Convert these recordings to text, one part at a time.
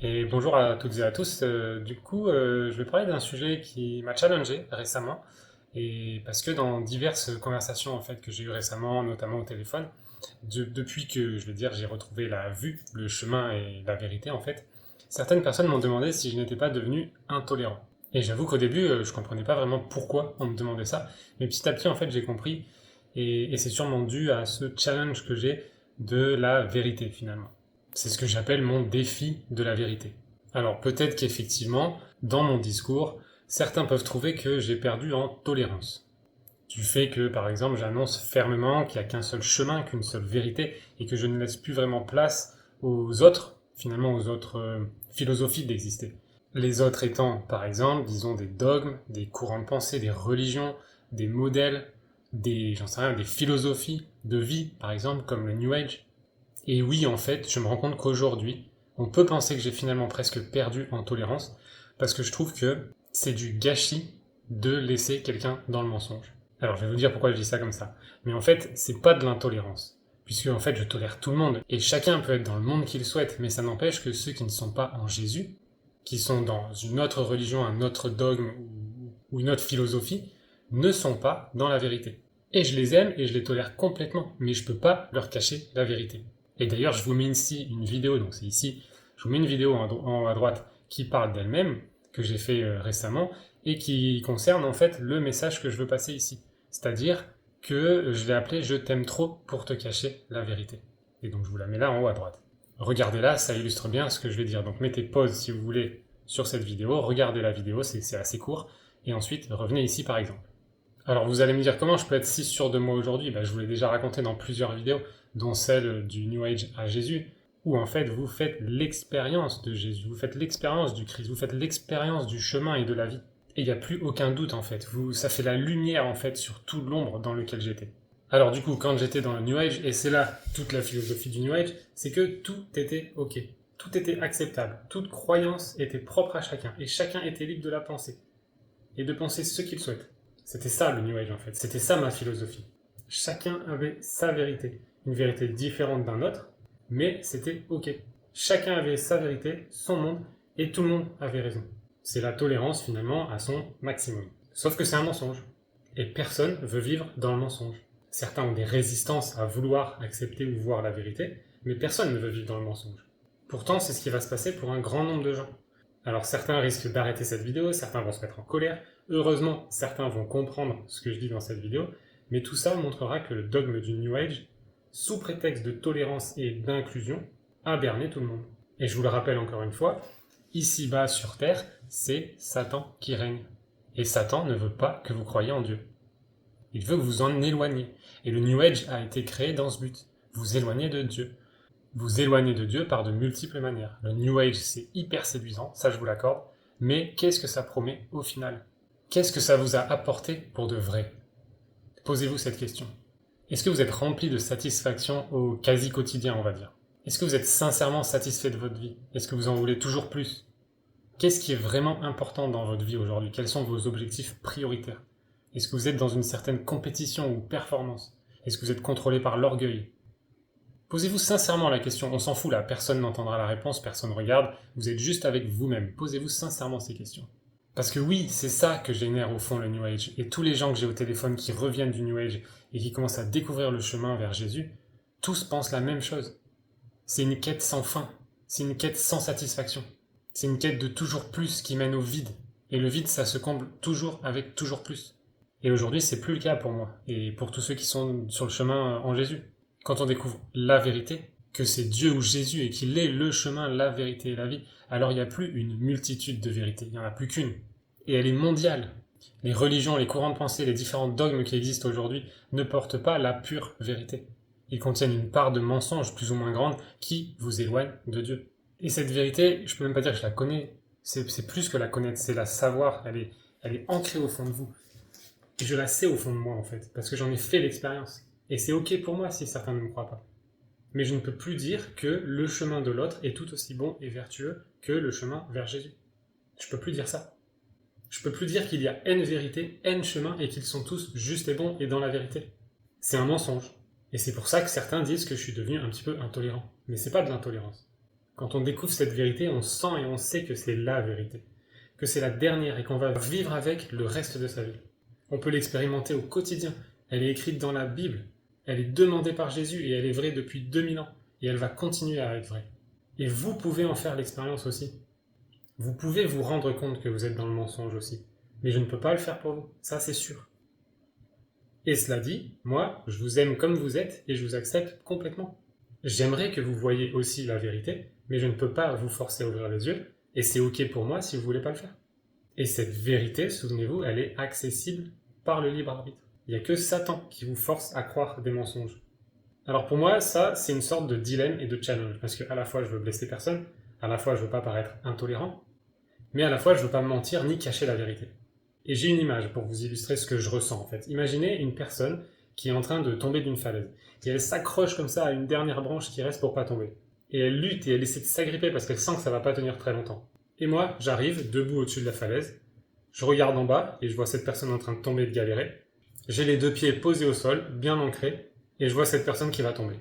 Et bonjour à toutes et à tous. Je vais parler d'un sujet qui m'a challengé récemment, et parce que dans diverses conversations en fait que j'ai eues récemment, notamment au téléphone, depuis que je vais dire j'ai retrouvé la vue, le chemin et la vérité en fait, certaines personnes m'ont demandé si je n'étais pas devenu intolérant. Et j'avoue qu'au début, je comprenais pas vraiment pourquoi on me demandait ça, mais petit à petit en fait j'ai compris, et c'est sûrement dû à ce challenge que j'ai de la vérité finalement. C'est ce que j'appelle mon défi de la vérité. Alors peut-être qu'effectivement, dans mon discours, certains peuvent trouver que j'ai perdu en tolérance. Du fait que, par exemple, j'annonce fermement qu'il n'y a qu'un seul chemin, qu'une seule vérité, et que je ne laisse plus vraiment place aux autres, finalement aux autres philosophies d'exister. Les autres étant, par exemple, disons des dogmes, des courants de pensée, des religions, des modèles, j'en sais rien, des philosophies de vie, par exemple, comme le New Age. Et oui, en fait, je me rends compte qu'aujourd'hui, on peut penser que j'ai finalement presque perdu en tolérance, parce que je trouve que c'est du gâchis de laisser quelqu'un dans le mensonge. Alors, je vais vous dire pourquoi je dis ça comme ça. Mais en fait, c'est pas de l'intolérance. Puisque, en fait, je tolère tout le monde. Et chacun peut être dans le monde qu'il souhaite. Mais ça n'empêche que ceux qui ne sont pas en Jésus, qui sont dans une autre religion, un autre dogme ou une autre philosophie, ne sont pas dans la vérité. Et je les aime et je les tolère complètement. Mais je peux pas leur cacher la vérité. Et d'ailleurs, je vous mets ici une vidéo, donc c'est ici, je vous mets une vidéo en haut à droite qui parle d'elle-même, que j'ai fait récemment, et qui concerne en fait le message que je veux passer ici. C'est-à-dire que je l'ai appelé Je t'aime trop pour te cacher la vérité. Et donc je vous la mets là en haut à droite. Regardez-la, ça illustre bien ce que je vais dire. Donc mettez pause si vous voulez sur cette vidéo, regardez la vidéo, c'est assez court, et ensuite revenez ici par exemple. Alors vous allez me dire comment je peux être si sûr de moi aujourd'hui. Je vous l'ai déjà raconté dans plusieurs vidéos, dont celle du New Age à Jésus, où en fait vous faites l'expérience de Jésus, vous faites l'expérience du Christ, vous faites l'expérience du chemin et de la vie. Et il n'y a plus aucun doute en fait, ça fait la lumière en fait sur toute l'ombre dans lequel j'étais. Alors du coup, quand j'étais dans le New Age, et c'est là toute la philosophie du New Age, c'est que tout était ok, tout était acceptable, toute croyance était propre à chacun, et chacun était libre de la penser, et de penser ce qu'il souhaite. C'était ça le New Age en fait, c'était ça ma philosophie. Chacun avait sa vérité, une vérité différente d'un autre, mais c'était ok. Chacun avait sa vérité, son monde, et tout le monde avait raison. C'est la tolérance finalement à son maximum. Sauf que c'est un mensonge. Et personne veut vivre dans le mensonge. Certains ont des résistances à vouloir accepter ou voir la vérité, mais personne ne veut vivre dans le mensonge. Pourtant, c'est ce qui va se passer pour un grand nombre de gens. Alors certains risquent d'arrêter cette vidéo, certains vont se mettre en colère. Heureusement, certains vont comprendre ce que je dis dans cette vidéo, mais tout ça montrera que le dogme du New Age, sous prétexte de tolérance et d'inclusion, a berné tout le monde. Et je vous le rappelle encore une fois, ici-bas sur Terre, c'est Satan qui règne. Et Satan ne veut pas que vous croyiez en Dieu. Il veut que vous en éloigniez. Et le New Age a été créé dans ce but. Vous éloigner de Dieu. Vous éloigner de Dieu par de multiples manières. Le New Age, c'est hyper séduisant, ça je vous l'accorde. Mais qu'est-ce que ça promet au final? Qu'est-ce que ça vous a apporté pour de vrai? Posez-vous cette question. Est-ce que vous êtes rempli de satisfaction au quasi quotidien, on va dire? Est-ce que vous êtes sincèrement satisfait de votre vie? Est-ce que vous en voulez toujours plus? Qu'est-ce qui est vraiment important dans votre vie aujourd'hui? Quels sont vos objectifs prioritaires? Est-ce que vous êtes dans une certaine compétition ou performance? Est-ce que vous êtes contrôlé par l'orgueil? Posez-vous sincèrement la question, on s'en fout là, personne n'entendra la réponse, personne ne regarde, vous êtes juste avec vous-même. Posez-vous sincèrement ces questions. Parce que oui, c'est ça que génère au fond le New Age. Et tous les gens que j'ai au téléphone qui reviennent du New Age et qui commencent à découvrir le chemin vers Jésus, tous pensent la même chose. C'est une quête sans fin. C'est une quête sans satisfaction. C'est une quête de toujours plus qui mène au vide. Et le vide, ça se comble toujours avec toujours plus. Et aujourd'hui, c'est plus le cas pour moi. Et pour tous ceux qui sont sur le chemin en Jésus. Quand on découvre la vérité, que c'est Dieu ou Jésus et qu'il est le chemin, la vérité et la vie, alors il n'y a plus une multitude de vérités. Il n'y en a plus qu'une. Et elle est mondiale. Les religions, les courants de pensée, les différents dogmes qui existent aujourd'hui ne portent pas la pure vérité. Ils contiennent une part de mensonge plus ou moins grande qui vous éloigne de Dieu. Et cette vérité, je peux même pas dire que je la connais, c'est plus que la connaître, c'est la savoir, elle est ancrée au fond de vous. Et je la sais au fond de moi en fait, parce que j'en ai fait l'expérience. Et c'est ok pour moi si certains ne me croient pas. Mais je ne peux plus dire que le chemin de l'autre est tout aussi bon et vertueux que le chemin vers Jésus. Je peux plus dire ça. Je peux plus dire qu'il y a N vérités, N chemins et qu'ils sont tous justes et bons et dans la vérité. C'est un mensonge. Et c'est pour ça que certains disent que je suis devenu un petit peu intolérant. Mais c'est pas de l'intolérance. Quand on découvre cette vérité, on sent et on sait que c'est la vérité, que c'est la dernière et qu'on va vivre avec le reste de sa vie. On peut l'expérimenter au quotidien. Elle est écrite dans la Bible, elle est demandée par Jésus et elle est vraie depuis 2000 ans. Et elle va continuer à être vraie. Et vous pouvez en faire l'expérience aussi. Vous pouvez vous rendre compte que vous êtes dans le mensonge aussi. Mais je ne peux pas le faire pour vous, ça c'est sûr. Et cela dit, moi, je vous aime comme vous êtes et je vous accepte complètement. J'aimerais que vous voyiez aussi la vérité, mais je ne peux pas vous forcer à ouvrir les yeux, et c'est ok pour moi si vous voulez pas le faire. Et cette vérité, souvenez-vous, elle est accessible par le libre arbitre. Il n'y a que Satan qui vous force à croire des mensonges. Alors pour moi, ça, c'est une sorte de dilemme et de challenge, parce que à la fois je veux blesser personne, à la fois je veux pas paraître intolérant, mais à la fois je veux pas mentir ni cacher la vérité. Et j'ai une image pour vous illustrer ce que je ressens en fait. Imaginez une personne qui est en train de tomber d'une falaise, et elle s'accroche comme ça à une dernière branche qui reste pour pas tomber. Et elle lutte et elle essaie de s'agripper parce qu'elle sent que ça va pas tenir très longtemps. Et moi, j'arrive, debout au-dessus de la falaise, je regarde en bas et je vois cette personne en train de tomber et de galérer. J'ai les deux pieds posés au sol, bien ancrés, et je vois cette personne qui va tomber.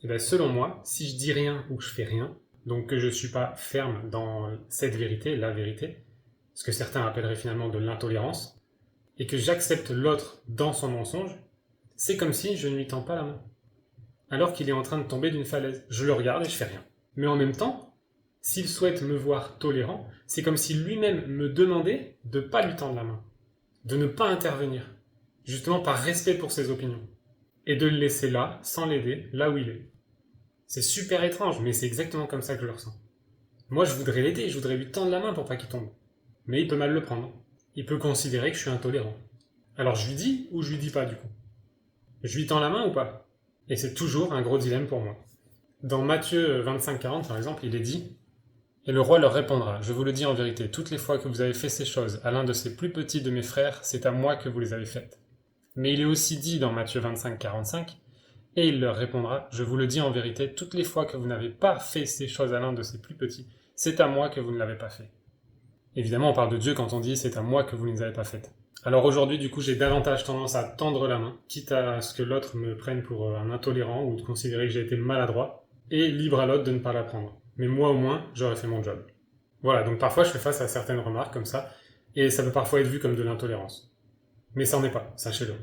Et bien selon moi, si je dis rien ou que je fais rien, donc que je suis pas ferme dans cette vérité, la vérité, ce que certains appelleraient finalement de l'intolérance, et que j'accepte l'autre dans son mensonge, c'est comme si je ne lui tends pas la main. Alors qu'il est en train de tomber d'une falaise. Je le regarde et je fais rien. Mais en même temps, s'il souhaite me voir tolérant, c'est comme si lui-même me demandait de ne pas lui tendre la main, de ne pas intervenir, justement par respect pour ses opinions, et de le laisser là, sans l'aider, là où il est. C'est super étrange, mais c'est exactement comme ça que je le ressens. Moi, je voudrais l'aider, je voudrais lui tendre la main pour pas qu'il tombe. Mais il peut mal le prendre. Il peut considérer que je suis intolérant. Alors je lui dis ou je lui dis pas du coup? Je lui tends la main ou pas? Et c'est toujours un gros dilemme pour moi. Dans Matthieu 25-40 par exemple, il est dit: Et le roi leur répondra, je vous le dis en vérité, toutes les fois que vous avez fait ces choses à l'un de ces plus petits de mes frères, c'est à moi que vous les avez faites. Mais il est aussi dit dans Matthieu 25-45, et il leur répondra, je vous le dis en vérité, toutes les fois que vous n'avez pas fait ces choses à l'un de ces plus petits, c'est à moi que vous ne l'avez pas fait. Évidemment, on parle de Dieu quand on dit c'est à moi que vous ne les avez pas faites. Alors aujourd'hui, du coup, j'ai davantage tendance à tendre la main, quitte à ce que l'autre me prenne pour un intolérant ou de considérer que j'ai été maladroit, et libre à l'autre de ne pas la prendre. Mais moi au moins, j'aurais fait mon job. Voilà, donc parfois je fais face à certaines remarques comme ça, et ça peut parfois être vu comme de l'intolérance. Mais ça n'en est pas, sachez-le.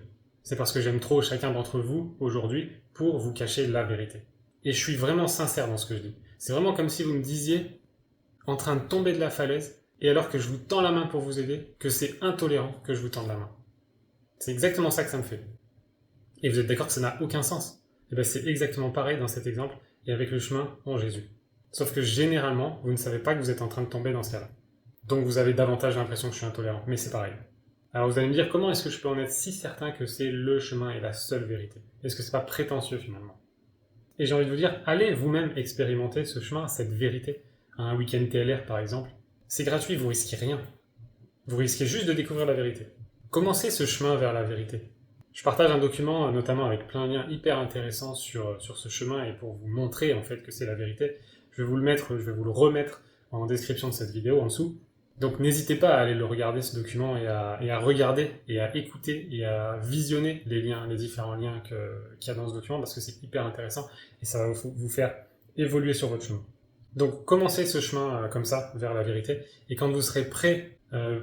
C'est parce que j'aime trop chacun d'entre vous, aujourd'hui, pour vous cacher la vérité. Et je suis vraiment sincère dans ce que je dis. C'est vraiment comme si vous me disiez, en train de tomber de la falaise, et alors que je vous tends la main pour vous aider, que c'est intolérant que je vous tende la main. C'est exactement ça que ça me fait. Et vous êtes d'accord que ça n'a aucun sens? Et bien c'est exactement pareil dans cet exemple, et avec le chemin en Jésus. Sauf que généralement, vous ne savez pas que vous êtes en train de tomber dans ce cas-là. Donc vous avez davantage l'impression que je suis intolérant, mais c'est pareil. Alors vous allez me dire, comment est-ce que je peux en être si certain que c'est le chemin et la seule vérité? Est-ce que c'est pas prétentieux finalement? Et j'ai envie de vous dire, allez vous-même expérimenter ce chemin, cette vérité, à un week-end TLR par exemple. C'est gratuit, vous risquez rien. Vous risquez juste de découvrir la vérité. Commencez ce chemin vers la vérité. Je partage un document, notamment avec plein de liens hyper intéressants sur ce chemin, et pour vous montrer en fait que c'est la vérité, je vais vous le remettre en description de cette vidéo en dessous. Donc n'hésitez pas à aller le regarder ce document et à regarder et à écouter et à visionner les différents liens qu'il y a dans ce document, parce que c'est hyper intéressant et ça va vous faire évoluer sur votre chemin. Donc commencez ce chemin comme ça vers la vérité, et quand vous serez prêt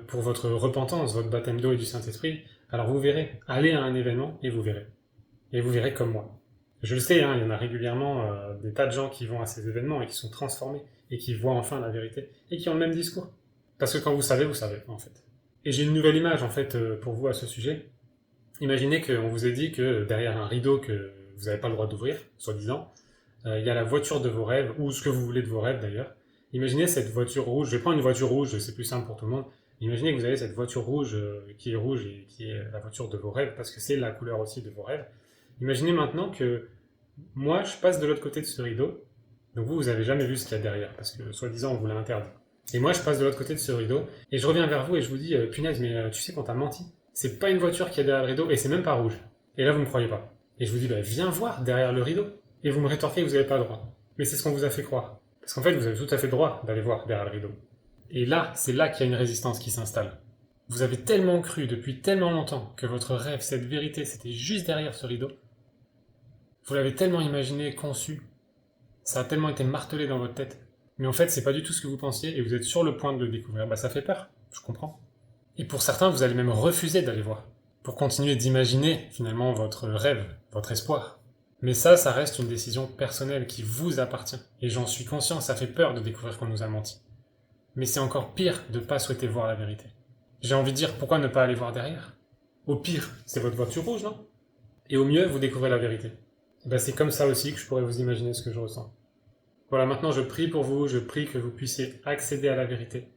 pour votre repentance, votre baptême d'eau et du Saint-Esprit, alors vous verrez, allez à un événement et vous verrez. Et vous verrez comme moi. Je le sais, il y en a régulièrement des tas de gens qui vont à ces événements et qui sont transformés et qui voient enfin la vérité et qui ont le même discours. Parce que quand vous savez, en fait. Et j'ai une nouvelle image en fait pour vous à ce sujet. Imaginez qu'on vous ait dit que derrière un rideau que vous n'avez pas le droit d'ouvrir, soi-disant, il y a la voiture de vos rêves, ou ce que vous voulez de vos rêves d'ailleurs. Imaginez cette voiture rouge, je vais prendre une voiture rouge, c'est plus simple pour tout le monde. Imaginez que vous avez cette voiture rouge qui est rouge et qui est la voiture de vos rêves, parce que c'est la couleur aussi de vos rêves. Imaginez maintenant que moi, je passe de l'autre côté de ce rideau, donc vous avez jamais vu ce qu'il y a derrière, parce que soi-disant on vous l'a interdit. Et moi, je passe de l'autre côté de ce rideau, et je reviens vers vous et je vous dis, punaise, mais tu sais qu'on t'a menti. C'est pas une voiture qui est derrière le rideau, et c'est même pas rouge. Et là, vous me croyez pas. Et je vous dis, viens voir derrière le rideau. Et vous me rétorquez que vous n'avez pas le droit. Mais c'est ce qu'on vous a fait croire. Parce qu'en fait, vous avez tout à fait le droit d'aller voir derrière le rideau. Et là, c'est là qu'il y a une résistance qui s'installe. Vous avez tellement cru depuis tellement longtemps que votre rêve, cette vérité, c'était juste derrière ce rideau. Vous l'avez tellement imaginé, conçu. Ça a tellement été martelé dans votre tête Mais en fait, c'est pas du tout ce que vous pensiez et vous êtes sur le point de le découvrir. Bah, ça fait peur, je comprends. Et pour certains, vous allez même refuser d'aller voir, pour continuer d'imaginer finalement votre rêve, votre espoir. Mais ça reste une décision personnelle qui vous appartient. Et j'en suis conscient, ça fait peur de découvrir qu'on nous a menti. Mais c'est encore pire de pas souhaiter voir la vérité. J'ai envie de dire, pourquoi ne pas aller voir derrière? Au pire, c'est votre voiture rouge, non? Et au mieux, vous découvrez la vérité. Et ben, c'est comme ça aussi que je pourrais vous imaginer ce que je ressens. Voilà, maintenant je prie pour vous, je prie que vous puissiez accéder à la vérité.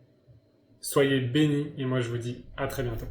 Soyez bénis et moi je vous dis à très bientôt.